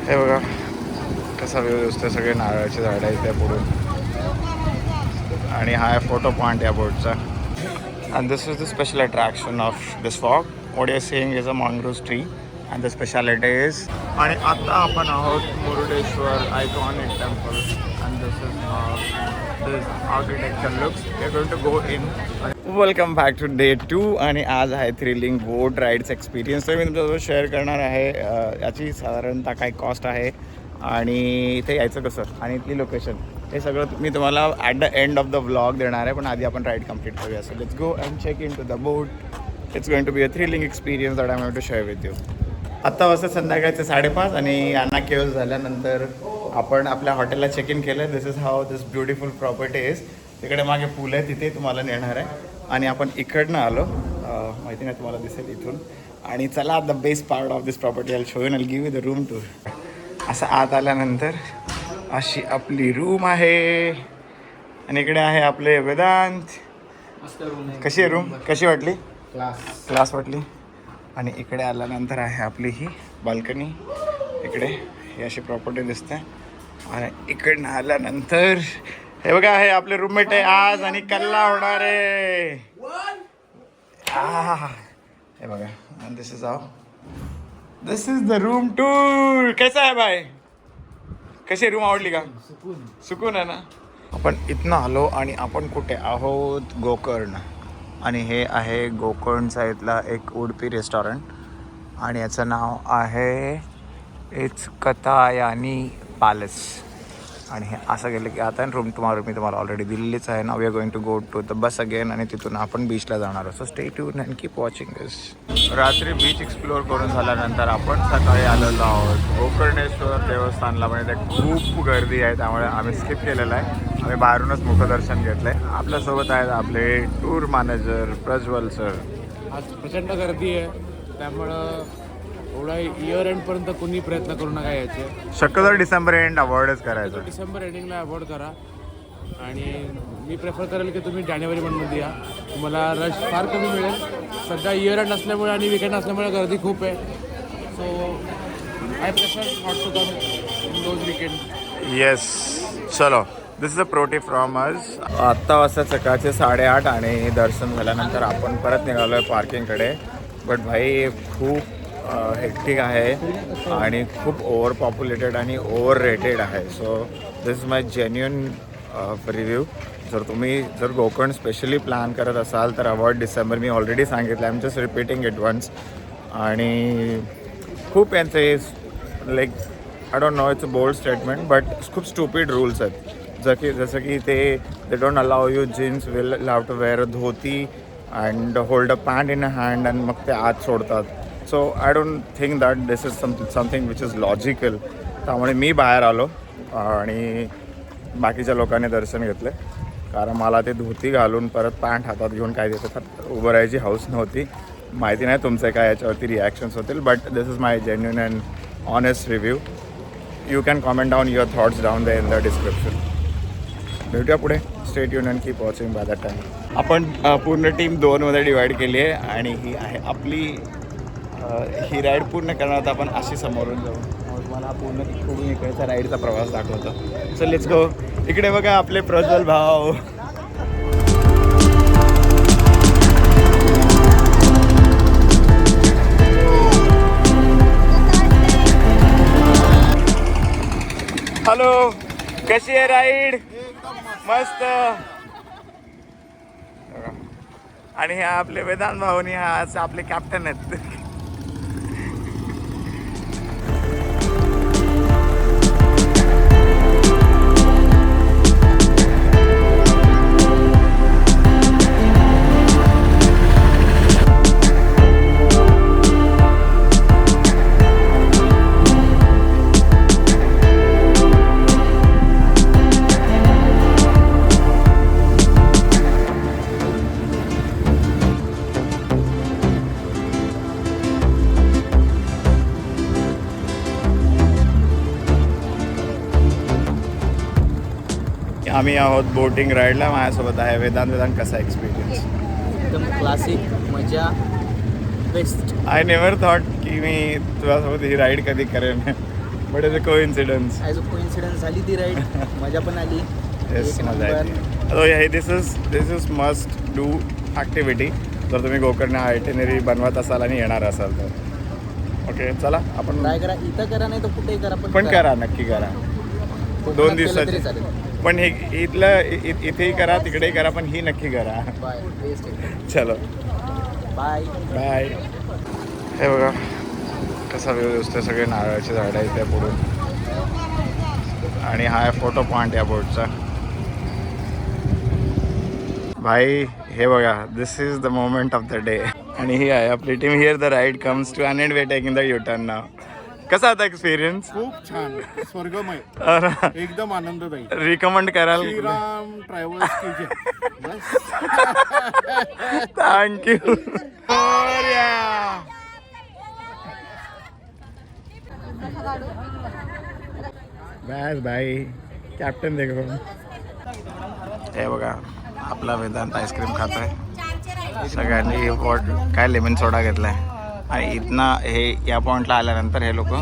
हे बघा कसा व्ह्यू दिसतोय, सगळे नारळाची झाडं आहेत त्या पुढून. आणि हा आहे फोटो पॉइंट या बोटचा. And this is the special attraction of this fog. What you seeing is a mangroves tree and the speciality is. आणि आता आपण आहोत Murudeshwar iconic temple. And this is this architecture looks. We are going to go in. Welcome back to day 2. आणि आज आहे thrilling बोट rides experience. तर मी तुमच्यासोबत share करणार आहे याची साधारणतः काय कॉस्ट आहे आणि इथे यायचं कसं आणि इथली लोकेशन, हे सगळं मी तुम्हाला at the end of the vlog देणार आहे. पण आधी आपण राईड कंप्लीट करूया. So let's go and check in to the boat. It's going to be a thrilling experience that I am going to share with you. आत्ता वाजता संध्याकाळचे 5:30 आणि यांना केव्ह झाल्यानंतर आपण आपल्या हॉटेलला चेक इन केलं. This is how this beautiful property is. तिकडे मागे पूल आहे, तिथे तुम्हाला नेणार आहे. आणि आपण इकडनं आलो, माहिती नाही तुम्हाला दिसेल इथून. आणि चला the best part of this property I show you and give you the room tour. असं आत आल्यानंतर अशी आपली रूम आहे आणि इकडे आहे आपले वेदांत. कशी आहे रूम, कशी वाटली? क्लास वाटली. आणि इकडे आल्यानंतर आहे आपली ही बाल्कनी. इकडे ही अशी प्रॉपर्टी दिसते. आणि इकडनं आल्यानंतर हे बघा, हे आपले रूममेट आहे आज आणि कल्ला होणार आहे. हे बघा, this is how this is the room tour. कैसा आहे भाई, कशी रूम आवडली का? सुकून आहे ना. आपण इथनं आलो आणि आपण कुठे आहोत? गोकर्ण. आणि हे आहे गोकर्णचा इथला एक उडपी रेस्टॉरंट आणि याचं नाव आहे इट्स कथायानी पॅलेस. आणि हे असं गेलं की आता रूम मी तुम्हाला ऑलरेडी दिलेलीच आहे ना. We are going to go to the bus again आणि तिथून आपण बीचला जाणार आहोत. So stay tune and keep watching this. रात्री बीच एक्सप्लोअर करून झाल्यानंतर आपण सकाळी आलेलो आहोत गोकर्णेश्वर देवस्थानला. म्हणजे खूप गर्दी आहे त्यामुळे आम्ही स्किप केलेलं आहे. आम्ही बाहेरूनच मुखदर्शन घेतलं आहे. आपल्यासोबत आहेत आपले टूर मॅनेजर प्रज्वल सर. आज प्रचंड गर्दी आहे त्यामुळं एवढा इयर एंडपर्यंत कोणी प्रयत्न करू नका यायचे. शक्यतो डिसेंबर एंड अवॉइडच करायचं. डिसेंबर एंडिंगला अवॉइड करा. आणि मी प्रेफर करेल की तुम्ही जानेवारी मंथमध्ये या, तुम्हाला रश फार कमी मिळेल. सध्या इयर एंड असल्यामुळे आणि विकेंड असल्यामुळे गर्दी खूप आहे. So I prefer not to come in those weekend. Yes, चलो this is a pro tip from us. आत्ता वाजता सकाळचे 8:30 आणि दर्शन झाल्यानंतर आपण परत निघालो आहे पार्किंगकडे. बट भाई खूप हेक्टिक आहे आणि खूप ओव्हर पॉप्युलेटेड आणि ओव्हर रेटेड आहे. So this is my genuine review. जर गोकर्ण स्पेशली प्लॅन करत असाल तर अवॉइड डिसेंबर. मी ऑलरेडी सांगितलं, I am just repeating it once. आणि खूप यांचे like I don't know, it's a bold statement but खूप स्टुपिड रूल्स आहेत. जसं की ते don't allow you jeans, will have to wear a dhoti and hold a pant in a hand आणि मग ते आत सोडतात. So I don't think that this is something which is logical. त्यामुळे मी बाहेर आलो आणि बाकीच्या लोकांनी दर्शन घेतले. कारण मला ते धोती घालून परत पॅन्ट हातात घेऊन काय देतात उभं राहायची हाऊस नव्हती. माहिती नाही तुमचे काय याच्यावरती रिॲक्शन्स होतील. But this is my genuine and honest review. You can comment down your thoughts down the in the description. भेटूया पुढे. Stay tune and keep watching by that time. आपण पूर्ण टीम 2मध्ये डिवाईड केली आहे आणि ही आहे आपली ही राईड पूर्ण करण्यात आपण अशी समोरून जाऊ. तुम्हाला पूर्ण इकडून इकडचा राईडचा प्रवास दाखवतो. सो लेट्स गो. इकडे बघा आपले प्रज्वल भाऊ. हॅलो, कशी आहे राईड? मस्त. आणि हे आपले वेदांत भाऊनी आज आपले कॅप्टन आहेत. आम्ही आहोत बोटिंग राईडला. माझ्यासोबत आहे वेदांत. कसा एक्सपिरियन्स? एकदम क्लासिक, मजा, बेस्ट. आय नेवर थॉट की मी तुझ्यासोबत ही राईड कधी करेन. But is a coincidence. As a coincidence झाली ती राईड. मजा पण आली. येस एक मजा नंबर. येते. सो हे दिस इज मस्ट डू ॲक्टिव्हिटी जर तुम्ही गोकर्ण आयटिनरी बनवत असाल आणि येणार असाल तर. ओके चला आपण ट्राय करा. इथं करा नाही तर कुठेही करा. पण करा, नक्की करा. कोकणात 2 केलं दिवसाची तरी चालेल. पण हे इथेही करा, तिकडेही करा, पण ही नक्की करा. बाय. बेस्ट आहे. चलो बाय. बाय. हे बघा कसा व्ह्यू दिसतोय. सगळे नारळाची झाडं इथे पुढून आणि हा आहे फोटो पॉइंट या बोटचा. भाई हे बघा this is the moment of the day. आणि ही आहे आपली team. Here the ride comes to and we taking the U-turn now. कसा होता एक्सपिरियन्स? खूप छान, स्वर्गमय, एकदम आनंददायी. रिकमेंड कराल? श्रीराम ट्रॅव्हल्स की जय. थँक्यू. बस भाई कॅप्टन देखो. हे बघा आपला वेदांत आईस्क्रीम खात आहे. सगळ्यांनी काय लेमन सोडा घेतलाय आणि इथनं हे या पॉईंटला आल्यानंतर हे लोक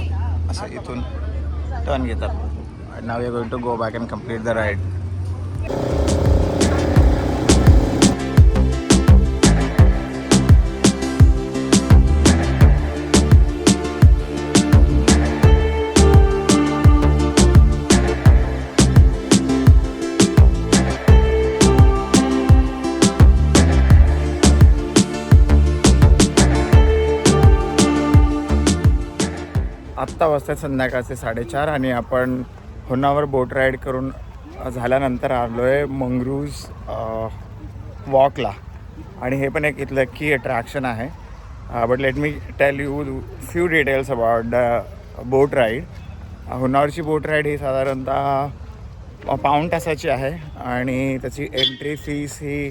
असं इथून टर्न घेतात. Now you going to go back and complete the ride. आत्ता वाजतात संध्याकाळचे 4:30 आणि आपण होन्नावर बोट राईड करून झाल्यानंतर आलो आहे मंगरूज वॉकला. आणि हे पण एक इथलं की अट्रॅक्शन आहे. But let me tell you few details about the boat ride. होन्नावरची बोट राईड ही साधारणतः पाऊण तासाची आहे आणि त्याची एंट्री फीस ही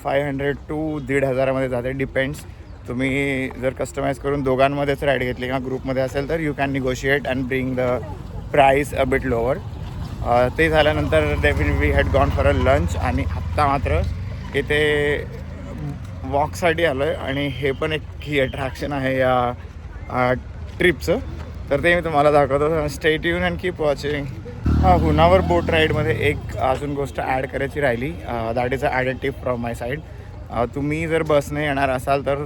500 to 1,500 जाते. डिपेंड्स तुम्ही जर कस्टमाइज करून दोघांमध्येच राईड घेतली किंवा ग्रुपमध्ये असेल तर you can negotiate and bring the price a bit lower. ते झाल्यानंतर we had gone for a lunch आणि आत्ता मात्र इथे वॉकसाठी आलो आहे. आणि हे पण एक की अट्रॅक्शन आहे या ट्रिपचं, तर ते मी तुम्हाला दाखवतो. Stay tune and keep watching. होन्नावर बोट राईडमध्ये एक अजून गोष्ट ॲड करायची राहिली. That is a added tip from my side. तुम्ही जर बसने येणार असाल तर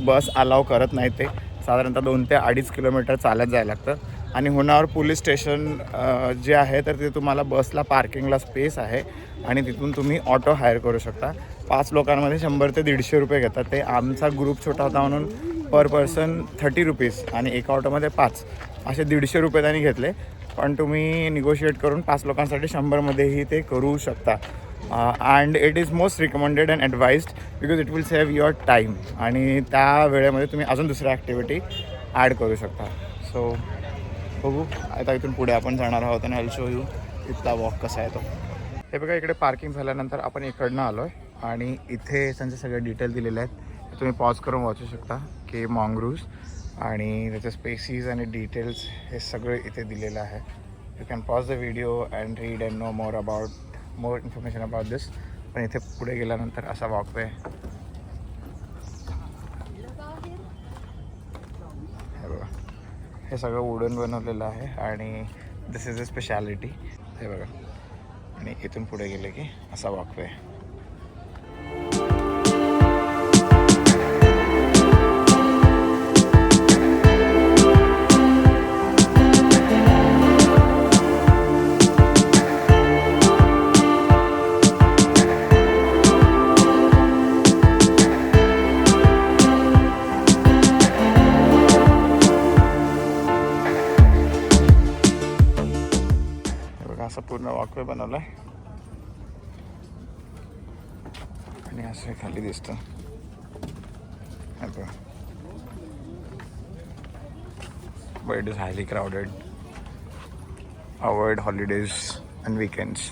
बस अलाव करत नाही. ते साधारणतः 2 ते 2.5 किलोमीटर चालत जायला लागतं. आणि होन्नावर पोलीस स्टेशन जे आहे तर ते तुम्हाला बसला पार्किंगला स्पेस आहे आणि तिथून तुम्ही ऑटो हायर करू शकता. 5 लोकांमध्ये 100 ते 150 रुपये घेतात ते. आमचा ग्रुप छोटा होता म्हणून पर पर्सन 30 रुपीज आणि एका ऑटोमध्ये 5 असे 150 रुपये त्यांनी घेतले. पण तुम्ही निगोशिएट करून 5 लोकांसाठी 100मध्येही ते करू शकता. And it is most recommended and advised because it will save your time. आणि त्या वेळेमध्ये तुम्ही अजून दुसऱ्या ॲक्टिव्हिटी ॲड करू शकता. सो बघू आता इथून पुढे आपण जाणार आहोत आणि आय विल शो यू इथला वॉक कसा आहे तो. हे बघा इकडे पार्किंग झाल्यानंतर आपण इकडनं आलो आहे आणि इथे त्यांचे सगळे डिटेल दिलेले आहेत. तुम्ही पॉज करून वाचू शकता की मंगरूज आणि त्याचे स्पेसीज आणि डिटेल्स हे सगळे इथे दिलेलं आहे. You can pause the video and read and know more information about this. पण इथे पुढे गेल्यानंतर असा वॉकवे हे बघा. हे सगळं वुडन बनवलेलं आहे आणि दिस इज अ स्पेशालिटी. हे बघा आणि इथून पुढे गेले की असा वॉकवे. असं पूर्ण वॉकवे बनवलं आहे आणि असं खाली दिसतं. But it is highly crowded. Avoid holidays and weekends.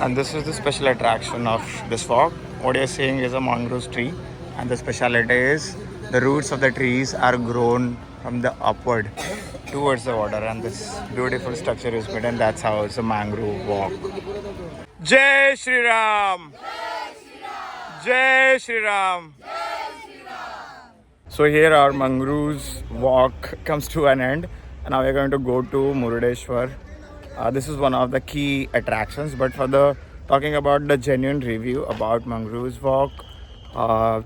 And this is the special attraction of this walk. What you're seeing is a mangrove tree, and the speciality is the roots of the trees are grown from the upward towards the water, and this beautiful structure is made, and that's how it's a mangrove walk. Jai Shri Ram! Jai Shri Ram! So here our mangroves walk comes to an end. Now we're going to go to Murudeshwar. This is one of the key attractions, but for the talking about the genuine review about Mangroves Walk,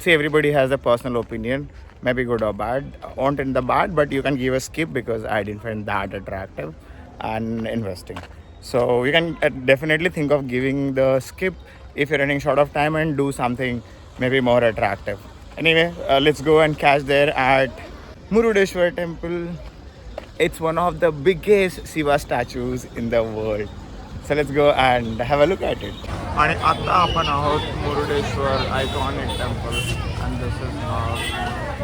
see, everybody has a personal opinion, maybe good or bad. Won't in the bad, but you can give a skip because I didn't find that attractive and investing. So you can definitely think of giving the skip if you're running short of time and do something maybe more attractive. Anyway, let's go and catch there at Murudeshwar temple. It's one of the biggest Shiva statues in the world. So let's go and have a look at it. आणि आता आपण आहोत Murudeshwar iconic temple and this is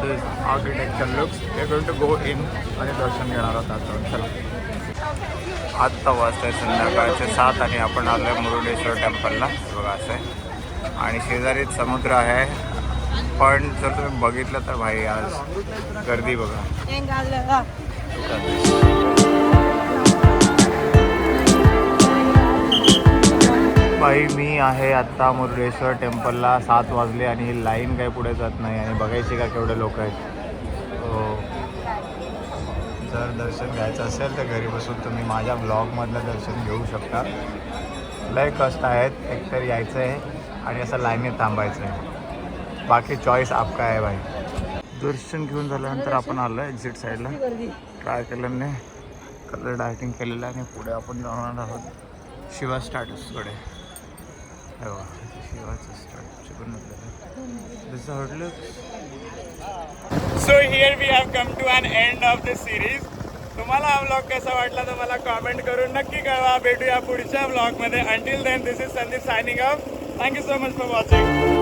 this architecture looks. We are going to go in आणि दर्शन घेणार आहोत आता. चला, आत्ता वाजता संध्याकाळचे 7 आणि आपण आलो आहे मुरुडेश्वर टेम्पलला. बघा असं आहे आणि शेजारीच समुद्र आहे. पण जर तुम्ही बघितलं तर भाई आज गर्दी बघा. भाई मी आहे आत्ता मुरुडेश्वर टेम्पलला. 7 वाजले आणि ही लाईन काही पुढे जात नाही आणि बघायची का केवढे लोक आहेत. जर दर्शन घ्यायचं असेल तर घरी बसून तुम्ही माझ्या ब्लॉगमधलं दर्शन घेऊ शकता. लय कष्ट आहेत, एकतर यायचं आहे आणि असं लाईनीत थांबायचं आहे. बाकी चॉईस आपका आहे भाई. दर्शन घेऊन झाल्यानंतर आपण आलो आहे एक्झिट साईडला. ट्राय केल्याने कलर डायटिंग केलेलं आहे आणि पुढे आपण जाणार आहोत शिवा स्टॅट्यूसकडे. शिवाचं स्टॅच्यू पण आपल्याला. So here we have come to an end of the series. तुम्हाला हा ब्लॉग कसा वाटला तर मला कॉमेंट करून नक्की कळवा. भेटूया पुढच्या ब्लॉगमध्ये. Until then, this is Sandeep signing off. Thank you so much for watching.